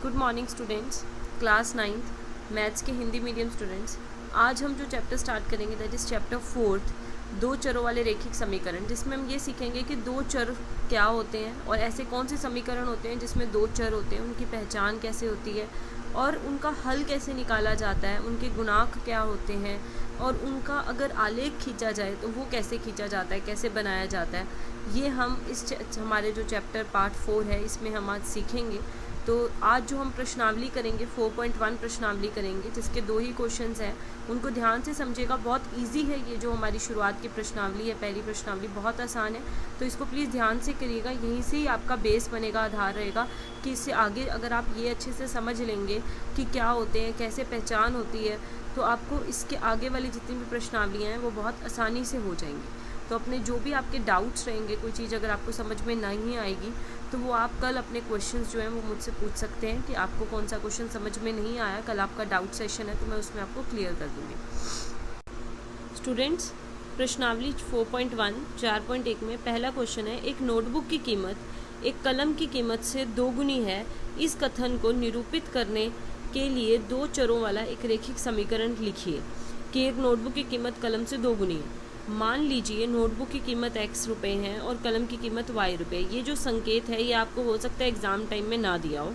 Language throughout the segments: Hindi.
Good morning students, class 9th maths के हिंदी मीडियम स्टूडेंट्स। आज हम जो चैप्टर स्टार्ट करेंगे दैट इज़ चैप्टर 4th, दो चरों वाले रैखिक समीकरण, जिसमें हम ये सीखेंगे कि दो चर क्या होते हैं और ऐसे कौन से समीकरण होते हैं जिसमें दो चर होते हैं, उनकी पहचान कैसे होती है और उनका हल कैसे निकाला जाता है, उनके गुणांक क्या होते हैं और उनका अगर आलेख खींचा जाए तो वो कैसे खींचा जाता है, कैसे बनाया जाता है, ये हम इस हमारे जो चैप्टर पार्ट 4 है इसमें हम आज सीखेंगे। तो आज जो हम प्रश्नावली करेंगे 4.1 प्रश्नावली करेंगे, जिसके दो ही क्वेश्चंस हैं, उनको ध्यान से समझिएगा। बहुत इजी है ये जो हमारी शुरुआत की प्रश्नावली है, पहली प्रश्नावली बहुत आसान है, तो इसको प्लीज़ ध्यान से करिएगा। यहीं से ही आपका बेस बनेगा, आधार रहेगा कि इससे आगे अगर आप ये अच्छे से समझ लेंगे कि क्या होते हैं, कैसे पहचान होती है, तो आपको इसके आगे वाली जितनी भी प्रश्नावलियाँ हैं वो बहुत आसानी से हो जाएंगी। तो अपने जो भी आपके डाउट्स रहेंगे, कोई चीज़ अगर आपको समझ में नहीं आएगी तो वो आप कल अपने क्वेश्चंस जो हैं वो मुझसे पूछ सकते हैं कि आपको कौन सा क्वेश्चन समझ में नहीं आया। कल आपका डाउट सेशन है तो मैं उसमें आपको क्लियर कर दूँगी। स्टूडेंट्स, प्रश्नावली 4.1 4.1 में पहला क्वेश्चन है, एक नोटबुक की कीमत एक कलम की कीमत से दोगुनी है। इस कथन को निरूपित करने के लिए दो चरों वाला एक रैखिक समीकरण लिखिए कि एक नोटबुक की कीमत कलम से दोगुनी है। मान लीजिए नोटबुक की कीमत x रुपये है और कलम की कीमत y रुपये। ये जो संकेत है ये आपको हो सकता है एग्ज़ाम टाइम में ना दिया हो,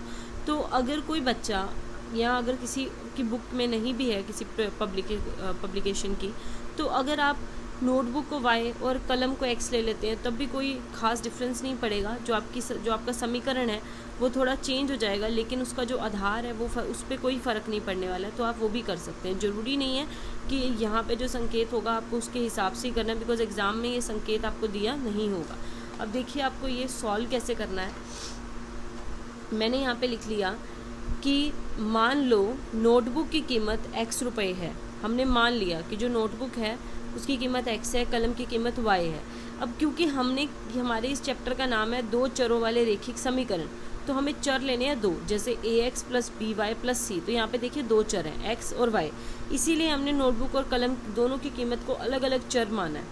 तो अगर कोई बच्चा या अगर किसी की बुक में नहीं भी है किसी पब्लिकेशन की, तो अगर आप नोटबुक को y और कलम को x ले लेते हैं तब भी कोई ख़ास डिफरेंस नहीं पड़ेगा। जो आपका समीकरण है वो थोड़ा चेंज हो जाएगा, लेकिन उसका जो आधार है वो उस पर कोई फ़र्क नहीं पड़ने वाला है, तो आप वो भी कर सकते हैं। ज़रूरी नहीं है कि यहाँ पे जो संकेत होगा आपको उसके हिसाब से ही करना है, बिकॉज एग्ज़ाम में ये संकेत आपको दिया नहीं होगा। अब देखिए आपको ये सॉल्व कैसे करना है। मैंने यहाँ पे लिख लिया कि मान लो नोटबुक की कीमत x रुपये है। हमने मान लिया कि जो नोटबुक है उसकी कीमत x है, कलम की कीमत y है। अब क्योंकि हमारे इस चैप्टर का नाम है दो चरों वाले रैखिक समीकरण, तो हमें चर लेने हैं दो, जैसे ax plus by plus c। तो यहाँ पे देखिए दो चर हैं x और y, इसीलिए हमने नोटबुक और कलम दोनों की कीमत को अलग अलग चर माना है।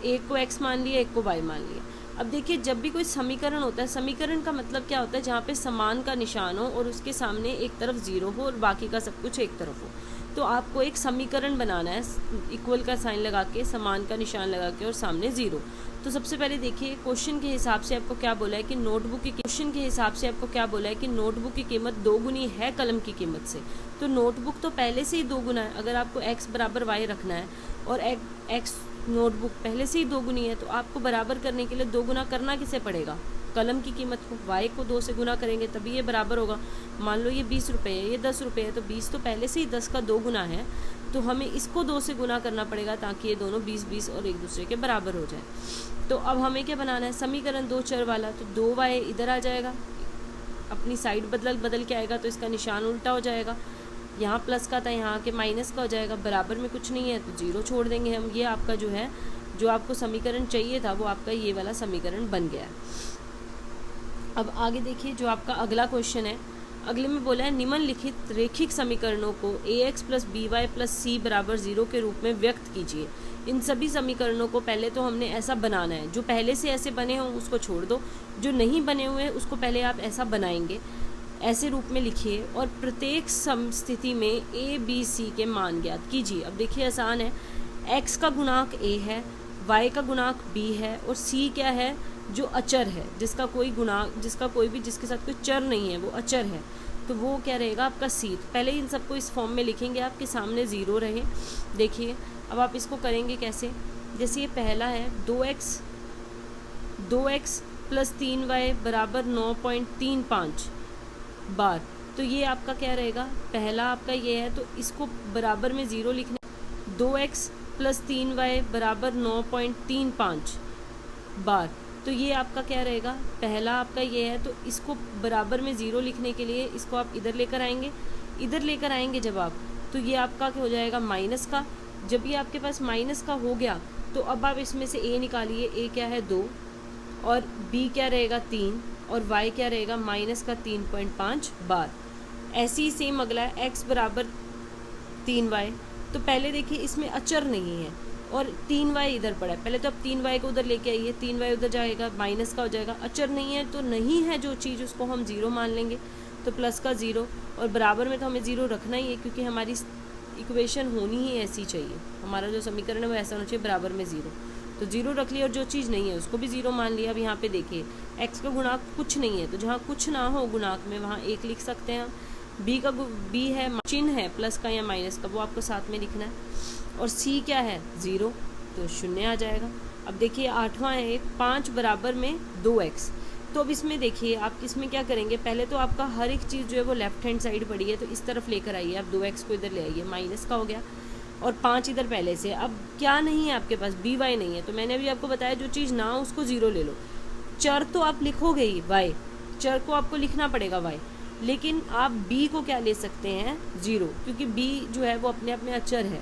एक को x मान लिया, एक को y मान लिया। अब देखिए जब भी कोई समीकरण होता है, समीकरण का मतलब क्या होता है, जहाँ पे समान का निशान हो और उसके सामने एक तरफ ज़ीरो हो और बाकी का सब कुछ एक तरफ हो। तो आपको एक समीकरण बनाना है इक्वल का साइन लगा के, समान का निशान लगा के और सामने ज़ीरो। तो सबसे पहले देखिए क्वेश्चन के हिसाब से आपको क्या बोला है कि नोटबुक की नोटबुक की कीमत दो गुनी है कलम की कीमत से। तो नोटबुक तो पहले से ही दो गुना है। अगर आपको x बराबर y रखना है और x नोटबुक पहले से ही दो गुनी है, तो आपको बराबर करने के लिए दो गुना करना किसे पड़ेगा, कलम की कीमत को। y को 2 से गुना करेंगे तभी ये बराबर होगा। मान लो ये 20 रुपये है, ये 10 रुपये है, तो 20 तो पहले से ही 10 का 2 गुना है, तो हमें इसको 2 से गुना करना पड़ेगा ताकि ये दोनों 20-20 और एक दूसरे के बराबर हो जाए। तो अब हमें क्या बनाना है, समीकरण दो चर वाला। तो 2y इधर आ जाएगा, अपनी साइड बदल के आएगा, तो इसका निशान उल्टा हो जाएगा। यहाँ प्लस का था, यहाँ के माइनस का हो जाएगा। बराबर में कुछ नहीं है तो 0 छोड़ देंगे हम। ये आपका जो है, जो आपको समीकरण चाहिए था वो आपका ये वाला समीकरण बन गया है। अब आगे देखिए जो आपका अगला क्वेश्चन है, अगले में बोला है निम्नलिखित रैखिक समीकरणों को ax plus by plus c बराबर 0 के रूप में व्यक्त कीजिए। इन सभी समीकरणों को पहले तो हमने ऐसा बनाना है, जो पहले से ऐसे बने हों उसको छोड़ दो, जो नहीं बने हुए उसको पहले आप ऐसा बनाएंगे, ऐसे रूप में लिखिए और प्रत्येक स्थिति में a b c के मान ज्ञात कीजिए। अब देखिए आसान है, x का गुणांक a है, y का गुणांक b है और c क्या है, जो अचर है, जिसका कोई भी जिसके साथ कोई चर नहीं है वो अचर है, तो वो क्या रहेगा आपका c। तो पहले इन सबको इस फॉर्म में लिखेंगे, आपके सामने 0 रहे। देखिए अब आप इसको करेंगे कैसे, जैसे ये पहला है 2x प्लस 3y बराबर 9.35 बार, तो ये आपका क्या रहेगा, पहला आपका ये है, तो इसको बराबर में 0 लिखने, 2x प्लस 3y बराबर 9.35 बार, तो ये आपका क्या रहेगा, पहला आपका ये है, तो इसको बराबर में 0 लिखने के लिए इसको आप इधर लेकर आएंगे जब आप, तो ये आपका क्या हो जाएगा माइनस का। जब ये आपके पास माइनस का हो गया तो अब आप इसमें से a निकालिए, a क्या है 2 और b क्या रहेगा 3 और y क्या रहेगा माइनस का 3.5 बार। ऐसे ही सेम अगला है x बराबर 3y, तो पहले देखिए इसमें अचर नहीं है और 3y इधर पड़ा है, पहले तो आप 3y को उधर लेके आइए, 3y उधर जाएगा, माइनस का हो जाएगा। अचर नहीं है तो नहीं है जो चीज़ उसको हम 0 मान लेंगे। तो प्लस का 0, और बराबर में तो हमें 0 रखना ही है क्योंकि हमारी इक्वेशन होनी ही ऐसी चाहिए, हमारा जो समीकरण है वो ऐसा होना चाहिए बराबर में 0। तो 0 रख लिया और जो चीज़ नहीं है उसको भी 0 मान लिया। अब यहाँ पे देखिए x का गुणांक कुछ नहीं है, तो जहाँ कुछ ना हो गुणांक में वहाँ 1 लिख सकते हैं। b है, चिन्ह है प्लस का या माइनस का, वो आपको साथ में लिखना है। और c क्या है 0, तो 0 आ जाएगा। अब देखिए 8वां है 5 बराबर में 2x। तो अब इसमें देखिए आप इसमें क्या करेंगे, पहले तो आपका हर एक चीज़ जो है वो लेफ्ट हैंड साइड पड़ी है, तो इस तरफ लेकर आइए आप, 2x को इधर ले आइए, माइनस का हो गया और 5 इधर पहले से। अब क्या नहीं है आपके पास, बी वाई नहीं है, तो मैंने अभी आपको बताया जो चीज़ ना हो उसको 0 ले लो। चर तो आप लिखोगे ही वाई, चर को आपको लिखना पड़ेगा वाई, लेकिन आप बी को क्या ले सकते हैं 0, क्योंकि बी जो है वो अपने आप में अचर है,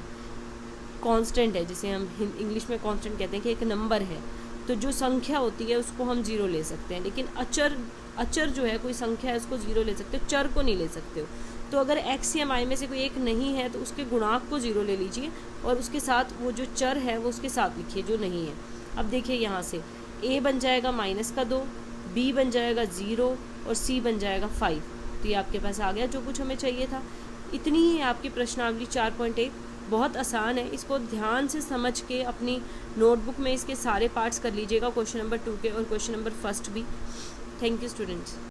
कांस्टेंट है, जिसे हम इंग्लिश में कांस्टेंट कहते हैं कि एक नंबर है। तो जो संख्या होती है उसको हम 0 ले सकते हैं, लेकिन अचर जो है कोई संख्या है उसको 0 ले सकते हो, चर को नहीं ले सकते हो। तो अगर x या y में से कोई एक नहीं है तो उसके गुणांक को 0 ले लीजिए और उसके साथ वो जो चर है वो उसके साथ लिखिए जो नहीं है। अब देखिए यहाँ से a बन जाएगा -2, b बन जाएगा 0 और c बन जाएगा 5। तो ये आपके पास आ गया जो कुछ हमें चाहिए था। इतनी ही आपकी प्रश्नावली 4.1, बहुत आसान है। इसको ध्यान से समझ के अपनी नोटबुक में इसके सारे पार्ट्स कर लीजिएगा, क्वेश्चन नंबर 2 के और क्वेश्चन नंबर 1 भी। Thank you students.